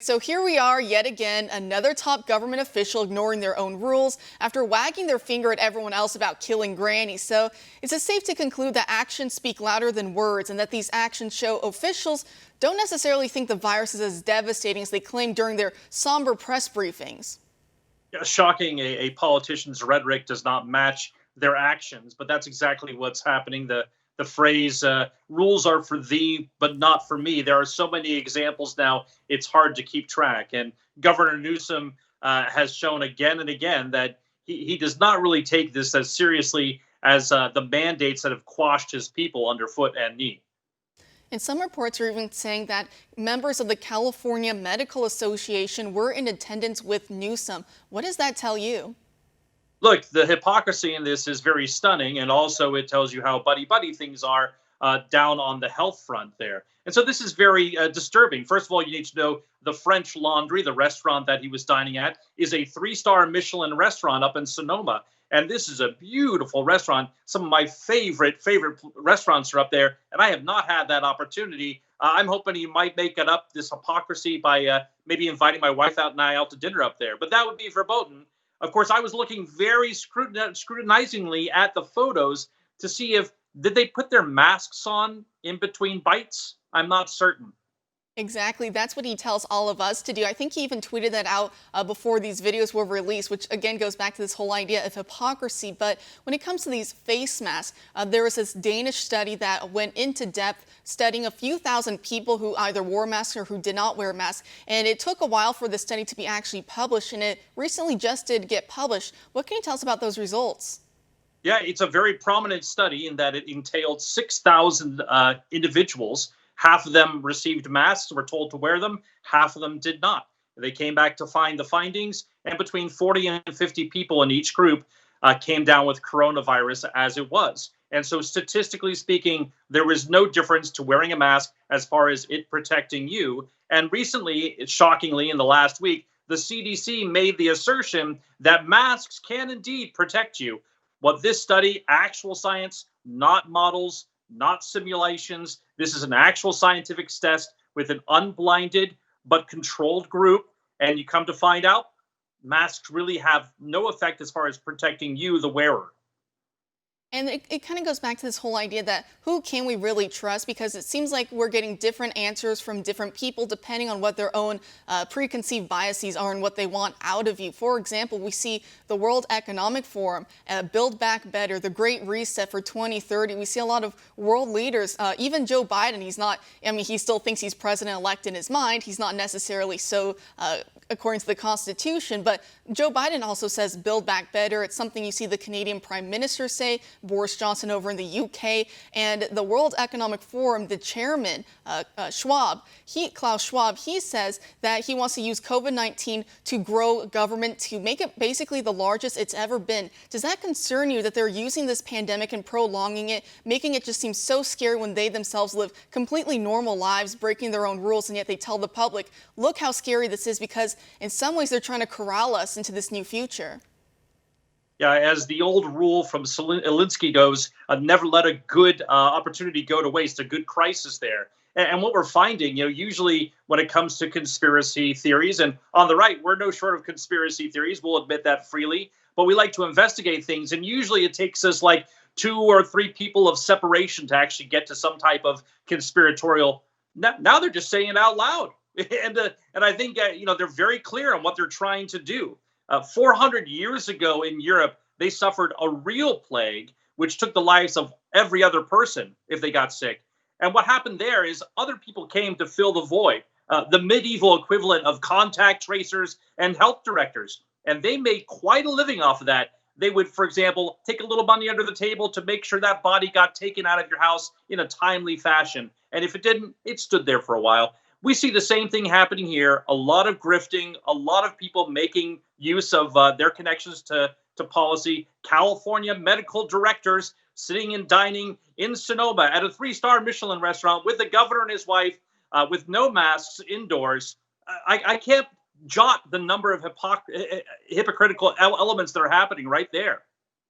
So here we are yet again, another top government official ignoring their own rules after wagging their finger at everyone else about killing grannies. So is it safe to conclude that actions speak louder than words and that these actions show officials don't necessarily think the virus is as devastating as they claim during their somber press briefings? Yeah, shocking. A politician's rhetoric does not match their actions, but that's exactly what's happening. The phrase "rules are for thee, but not for me." There are so many examples now; it's hard to keep track. And Governor Newsom has shown again and again that he does not really take this as seriously as the mandates that have quashed his people underfoot and knee. And some reports are even saying that members of the California Medical Association were in attendance with Newsom. What does that tell you? Look, the hypocrisy in this is very stunning, and also it tells you how buddy-buddy things are down on the health front there. And so this is very disturbing. First of all, you need to know the French Laundry, the restaurant that he was dining at, is a three-star Michelin restaurant up in Sonoma. And this is a beautiful restaurant. Some of my favorite restaurants are up there, and I have not had that opportunity. I'm hoping he might make it up, this hypocrisy, by maybe inviting my wife out and I out to dinner up there. But that would be verboten. Of course, I was looking very scrutinizingly at the photos to see if did they put their masks on in between bites. I'm not certain. Exactly. That's what he tells all of us to do. I think he even tweeted that out before these videos were released, which again goes back to this whole idea of hypocrisy. But when it comes to these face masks, there was this Danish study that went into depth studying a few thousand people who either wore masks or who did not wear masks. And it took a while for the study to be actually published, and it recently just did get published. What can you tell us about those results? Yeah, it's a very prominent study in that it entailed 6,000 individuals. Half of them received masks, were told to wear them. Half of them did not. They came back to find the findings, and between 40 and 50 people in each group came down with coronavirus as it was. And so statistically speaking, there was no difference to wearing a mask as far as it protecting you. And recently, shockingly, in the last week, the CDC made the assertion that masks can indeed protect you. What this study, actual science, not models, not simulations. This is an actual scientific test with an unblinded but controlled group. And you come to find out masks really have no effect as far as protecting you, the wearer. And it kind of goes back to this whole idea that who can we really trust? Because it seems like we're getting different answers from different people depending on what their own preconceived biases are and what they want out of you. For example, we see the World Economic Forum, Build Back Better, the Great Reset for 2030. We see a lot of world leaders, even Joe Biden. He still thinks he's president-elect in his mind. He's not necessarily so according to the Constitution. But Joe Biden also says Build Back Better. It's something you see the Canadian Prime Minister say, Boris Johnson over in the UK, and the World Economic Forum, the chairman, Klaus Schwab, he says that he wants to use COVID-19 to grow government, to make it basically the largest it's ever been. Does that concern you that they're using this pandemic and prolonging it, making it just seem so scary when they themselves live completely normal lives, breaking their own rules, and yet they tell the public, look how scary this is, because in some ways they're trying to corral us into this new future? Yeah, as the old rule from Alinsky goes, never let a good opportunity go to waste, a good crisis there. And what we're finding, usually when it comes to conspiracy theories, and on the right, we're no short of conspiracy theories, we'll admit that freely, but we like to investigate things, and usually it takes us like 2 or 3 people of separation to actually get to some type of conspiratorial. Now they're just saying it out loud. And I think, they're very clear on what they're trying to do. 400 years ago in Europe, they suffered a real plague, which took the lives of every other person if they got sick. And what happened there is other people came to fill the void, the medieval equivalent of contact tracers and health directors. And they made quite a living off of that. They would, for example, take a little money under the table to make sure that body got taken out of your house in a timely fashion. And if it didn't, it stood there for a while. We see the same thing happening here. A lot of grifting, a lot of people making use of their connections to policy. California medical directors sitting and dining in Sonoma at a 3-star Michelin restaurant with the governor and his wife with no masks indoors. I can't jot the number of hypocritical elements that are happening right there.